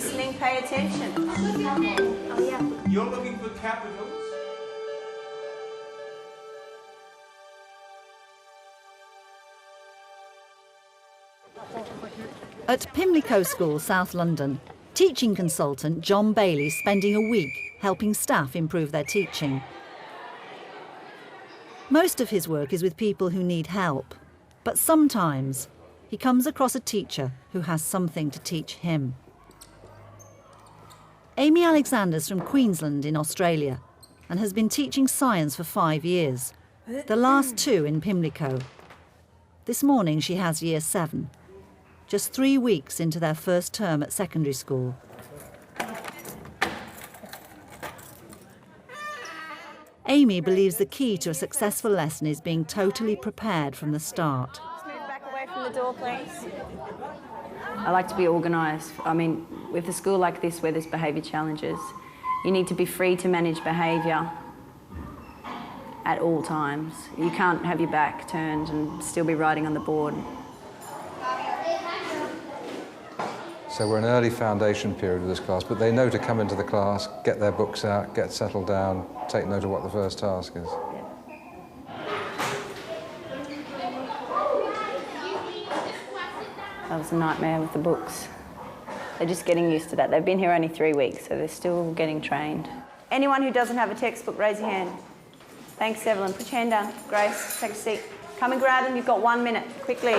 listening, pay attention. Oh, yeah. You're looking for capitals? At Pimlico School, South London, teaching consultant John Bayley spending a week helping staff improve their teaching. Most of his work is with people who need help, but sometimes he comes across a teacher who has something to teach him. Amy Alexander's from Queensland in Australia and has been teaching science for 5 years, the last 2 in Pimlico. This morning she has Year 7, just 3 weeks into their first term at secondary school. Amy believes the key to a successful lesson is being totally prepared from the start. Just move back away from the door, please. I like to be organised. I mean, with a school like this where there's behaviour challenges, you need to be free to manage behaviour at all times. You can't have your back turned and still be writing on the board. So we're in an early foundation period with this class, but they know to come into the class, get their books out, get settled down, take note of what the first task is. That was a nightmare with the books. They're just getting used to that. They've been here only 3 weeks, so they're still getting trained. Anyone who doesn't have a textbook, raise your hand. Thanks, Evelyn. Put your hand down. Grace, take a seat. Come and grab them. You've got 1 minute. Quickly.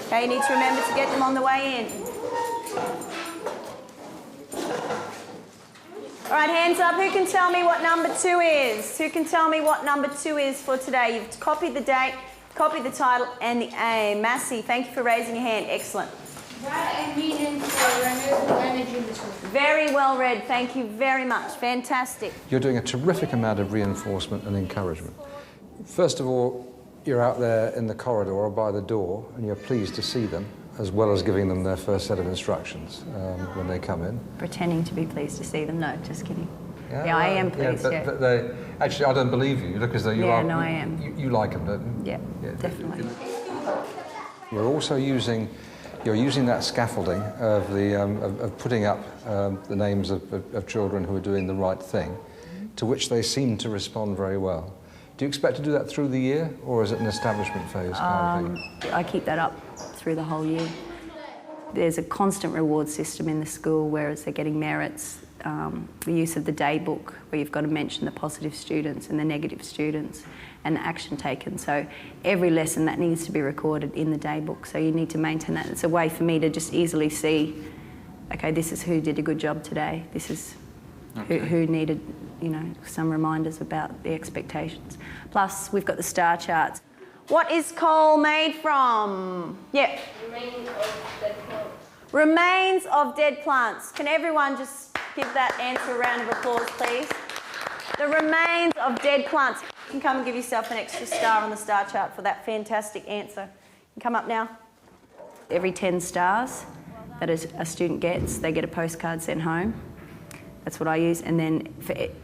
Okay, you need to remember to get them on the way in. All right, hands up. Who can tell me what number 2 is? Who can tell me what number 2 is for today? You've copied the date, copied the title and the aim. Massey, thank you for raising your hand. Excellent. Write and read in for renewable energy resources. Very well read. Thank you very much. Fantastic. You're doing a terrific amount of reinforcement and encouragement. First of all, you're out there in the corridor or by the door and you're pleased to see them, as well as giving them their first set of instructions when they come in. Pretending to be pleased to see them. No, just kidding. Yeah, I am pleased, yeah. But they, actually, I don't believe you. You look as though you are. Yeah, no, I am. You like them, don't you? Yeah, definitely. You're also using that scaffolding of putting up the names of children who are doing the right thing, to which they seem to respond very well. Do you expect to do that through the year, or is it an establishment phase kind of thing? I keep that up through the whole year. There's a constant reward system in the school, whereas they're getting merits. The use of the day book, where you've got to mention the positive students and the negative students and the action taken. So every lesson that needs to be recorded in the day book. So you need to maintain that. It's a way for me to just easily see, okay, this is who did a good job today. This is who needed, some reminders about the expectations. Plus, we've got the star charts. What is coal made from? Yeah. Remains of dead plants. Remains of dead plants. Can everyone just give that answer a round of applause, please? The remains of dead plants. You can come and give yourself an extra star on the star chart for that fantastic answer. You can come up now. Every 10 stars that a student gets, they get a postcard sent home. That's what I use. And then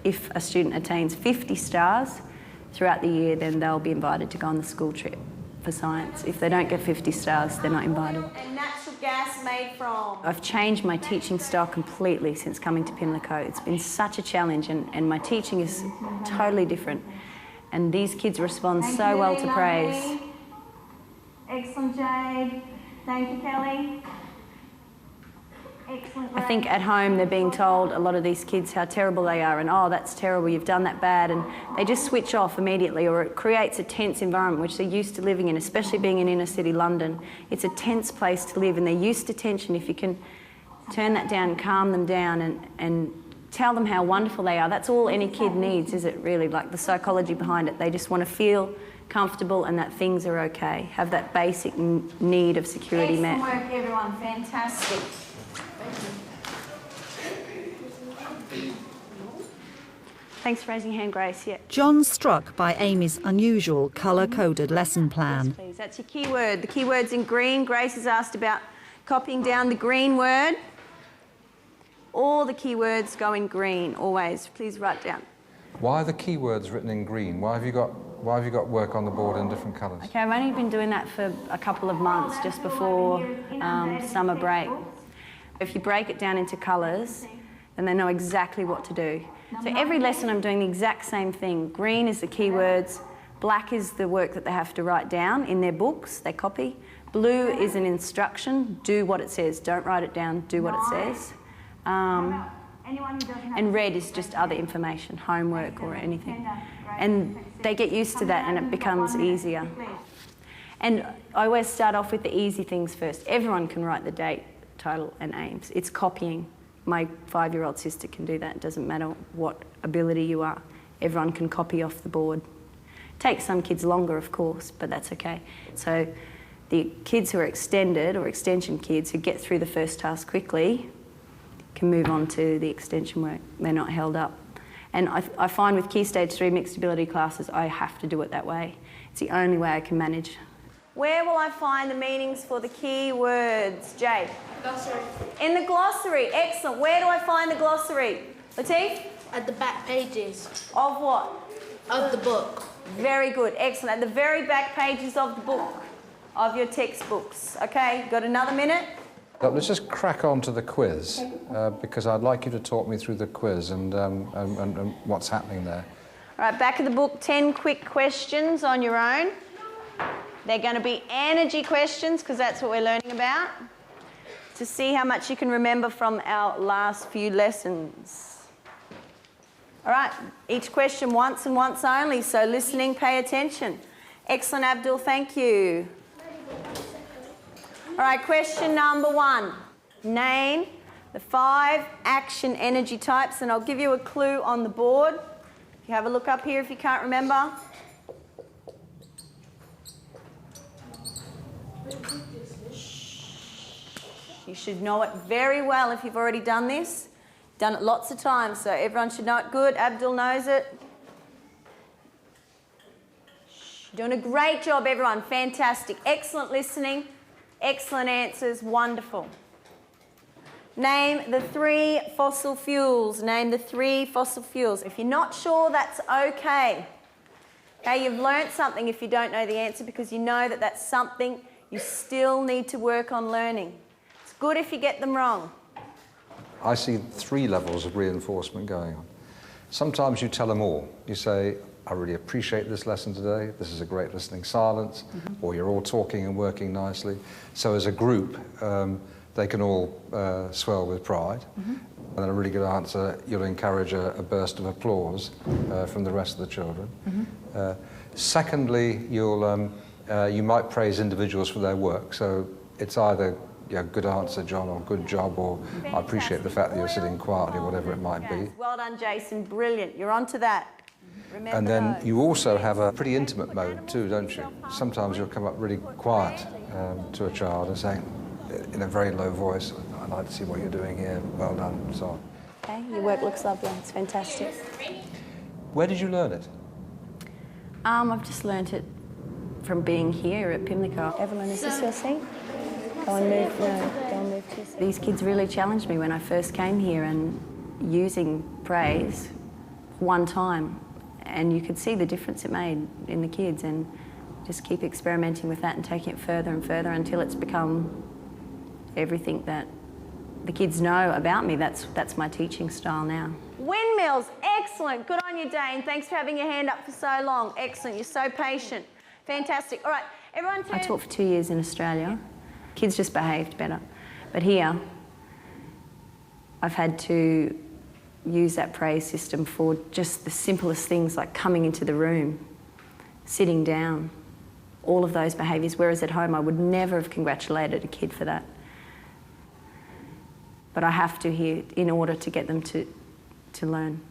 if a student attains 50 stars throughout the year, then they'll be invited to go on the school trip for science. If they don't get 50 stars, they're not invited. And natural gas made from? I've changed my teaching style completely since coming to Pimlico. It's been such a challenge, and my teaching is totally different. And these kids respond so well to praise. Excellent, Jade. Thank you, Kelly. Excellent. I think at home they're being told, a lot of these kids, how terrible they are, and oh, that's terrible, you've done that bad, and they just switch off immediately, or it creates a tense environment which they're used to living in, especially being in inner city London. It's a tense place to live, and they're used to tension. If you can turn that down, calm them down, and tell them how wonderful they are, that's all any kid needs, is it really? Like the psychology behind it, they just want to feel comfortable and that things are okay, have that basic need of security met. Excellent work, everyone. Fantastic. Thanks for raising your hand, Grace. Yeah. John's struck by Amy's unusual colour-coded lesson plan. Yes, please. That's your keyword. The keyword's in green. Grace has asked about copying down the green word. All the keywords go in green, always. Please write down. Why are the keywords written in green? Why have you got work on the board in different colours? Okay, I've only been doing that for a couple of months, just before summer break. If you break it down into colours, then they know exactly what to do. So every lesson I'm doing the exact same thing. Green is the keywords, black is the work that they have to write down in their books, they copy. Blue is an instruction, do what it says, don't write it down, do what it says. And red is just other information, homework or anything. And they get used to that and it becomes easier. And I always start off with the easy things first. Everyone can write the date, title and aims. It's copying. My 5-year-old sister can do that. It doesn't matter what ability you are. Everyone can copy off the board. It takes some kids longer, of course, but that's okay. So the kids who are extended or extension kids who get through the first task quickly can move on to the extension work. They're not held up. And I find with Key Stage 3 mixed ability classes, I have to do it that way. It's the only way I can manage. Where will I find the meanings for the key words, Jade? Glossary. In the glossary, excellent. Where do I find the glossary? Latif? At the back pages Of what? of the book. Very good, excellent. At the very back pages of the book, of your textbooks. Okay, got another minute? Let's just crack on to the quiz, because I'd like you to talk me through the quiz and what's happening there. All right, back of the book, 10 quick questions on your own. They're going to be energy questions, because that's what we're learning about, to see how much you can remember from our last few lessons. All right, each question once and once only, so listening, pay attention. Excellent, Abdul, thank you. All right, question number 1. Name the 5 action energy types, and I'll give you a clue on the board. If you have a look up here if you can't remember. You should know it very well if you've already done this. Done it lots of times, so everyone should know it good. Abdul knows it. Doing a great job, everyone. Fantastic. Excellent listening. Excellent answers. Wonderful. Name the 3 fossil fuels. Name the 3 fossil fuels. If you're not sure, that's okay. Okay, you've learnt something if you don't know the answer, because you know that that's something you still need to work on learning. It's good if you get them wrong. I see 3 levels of reinforcement going on. Sometimes you tell them all. You say, I really appreciate this lesson today. This is a great listening silence. Or you're all talking and working nicely. So as a group, they can all swell with pride. And then a really good answer, you'll encourage a burst of applause from the rest of the children. Secondly, you might praise individuals for their work. So it's either good answer, John, or good job, or I appreciate the fact that you're sitting quietly, whatever it might be. Well done, Jason. Brilliant. You're on to that. Remember And then those. you also have a pretty intimate mode too, don't you? Sometimes you'll come up really quiet to a child and say, in a very low voice, I'd like to see what you're doing here, well done, and so on. Okay, your work looks lovely, it's fantastic. Where did you learn it? I've just learnt it from being here at Pimlico. Evelyn, is this your seat? Go and move, go and move to your seat. These kids really challenged me when I first came here, and using praise one time, and you could see the difference it made in the kids, and just keep experimenting with that and taking it further and further until it's become everything that the kids know about me. That's my teaching style now. Windmills, excellent. Good on you, Dane. Thanks for having your hand up for so long. Excellent, you're so patient. Fantastic. All right, everyone turn. I taught for 2 years in Australia. Kids just behaved better. But here, I've had to use that praise system for just the simplest things like coming into the room, sitting down, all of those behaviours, whereas at home I would never have congratulated a kid for that. But I have to here in order to get them to learn.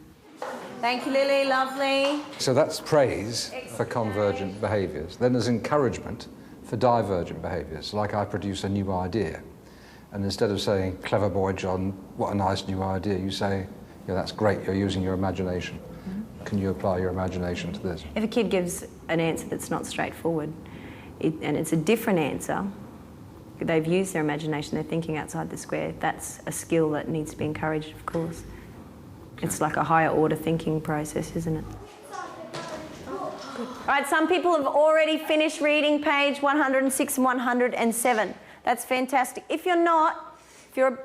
Thank you, Lily. Lovely. So that's praise for convergent behaviours. Then there's encouragement for divergent behaviours, like I produce a new idea. And instead of saying, clever boy, John, what a nice new idea, you say, yeah, that's great, you're using your imagination. Can you apply your imagination to this? If a kid gives an answer that's not straightforward, and it's a different answer, they've used their imagination, they're thinking outside the square, that's a skill that needs to be encouraged, of course. It's like a higher order thinking process, isn't it? All right, some people have already finished reading page 106 and 107. That's fantastic. If you're not, if you're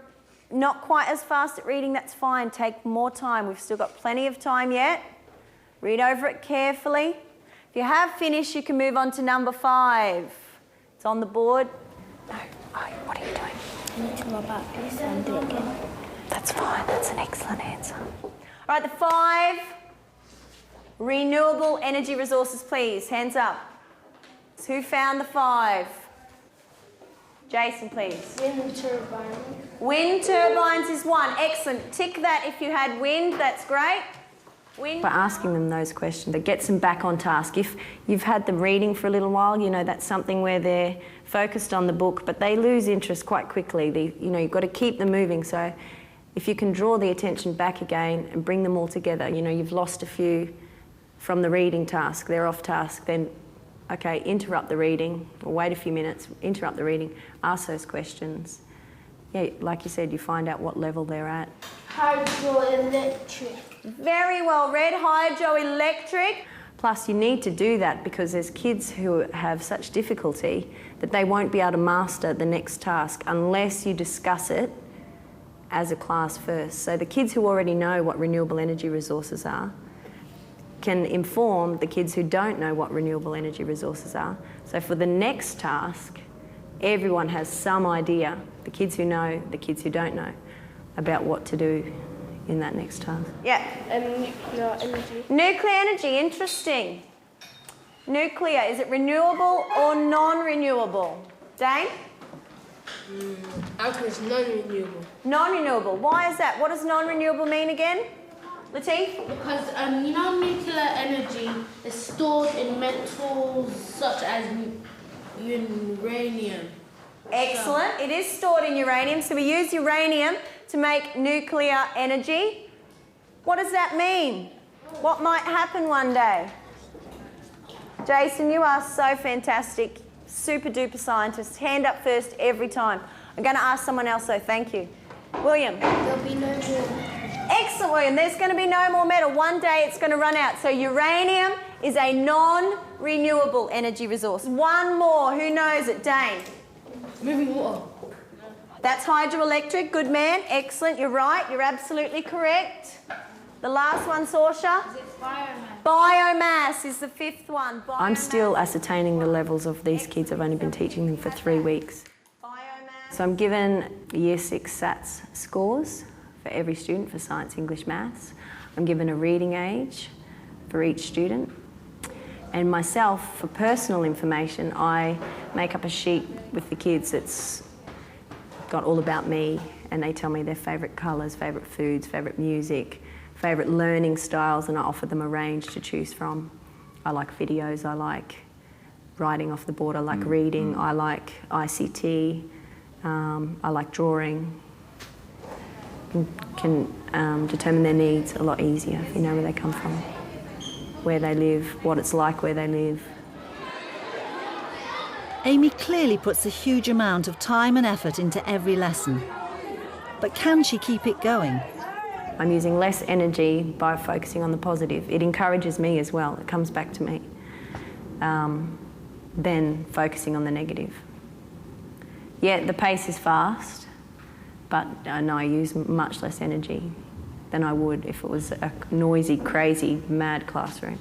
not quite as fast at reading, that's fine. Take more time. We've still got plenty of time yet. Read over it carefully. If you have finished, you can move on to number 5. It's on the board. No. Oh, what are you doing? I need to go back and do it again. That's fine. That's an excellent answer. All right, the 5 renewable energy resources, please. Hands up. So who found the 5? Jason, please. Wind turbine. Wind turbines is 1. Excellent. Tick that if you had wind. That's great. Wind. By asking them those questions, that gets them back on task. If you've had them reading for a little while, you know, that's something where they're focused on the book, but they lose interest quite quickly. You've got to keep them moving. So if you can draw the attention back again and bring them all together, you've lost a few from the reading task, they're off task, then, okay, interrupt the reading, or wait a few minutes, interrupt the reading, ask those questions. Yeah, like you said, you find out what level they're at. Hydroelectric. Very well read. Hydroelectric. Plus, you need to do that because there's kids who have such difficulty that they won't be able to master the next task unless you discuss it as a class first. So the kids who already know what renewable energy resources are can inform the kids who don't know what renewable energy resources are. So for the next task, everyone has some idea, the kids who know, the kids who don't know, about what to do in that next task. Yeah. Nuclear energy. Nuclear energy, interesting. Nuclear, is it renewable or non-renewable? Dane? I think it's non-renewable. Non-renewable. Why is that? What does non-renewable mean again? Latif? Because, nuclear energy is stored in metals such as uranium. Excellent. It is stored in uranium, so we use uranium to make nuclear energy. What does that mean? What might happen one day? Jason, you are so fantastic. Super duper scientist. Hand up first every time. I'm going to ask someone else though. Thank you. William. There'll be no more. Excellent, William. There's going to be no more metal. One day it's going to run out. So uranium is a non-renewable energy resource. One more. Who knows it? Dane. Moving water. That's hydroelectric. Good man. Excellent. You're right. You're absolutely correct. The last one, Saoirse? Is it biomass? Biomass is the 5th one. Biomass. I'm still ascertaining the levels of these kids. I've only been teaching them for 3 weeks. Biomass. So I'm given Year 6 SATs scores for every student for science, English, maths. I'm given a reading age for each student. And myself, for personal information, I make up a sheet with the kids that's got all about me, and they tell me their favourite colours, favourite foods, favourite music, favourite learning styles, and I offer them a range to choose from. I like videos, I like writing off the board, I like reading, I like ICT, I like drawing. You can determine their needs a lot easier if you know where they come from, where they live, what it's like where they live. Amy clearly puts a huge amount of time and effort into every lesson. But can she keep it going? I'm using less energy by focusing on the positive. It encourages me as well, it comes back to me, than focusing on the negative. Yeah, the pace is fast, but I know I use much less energy than I would if it was a noisy, crazy, mad classroom.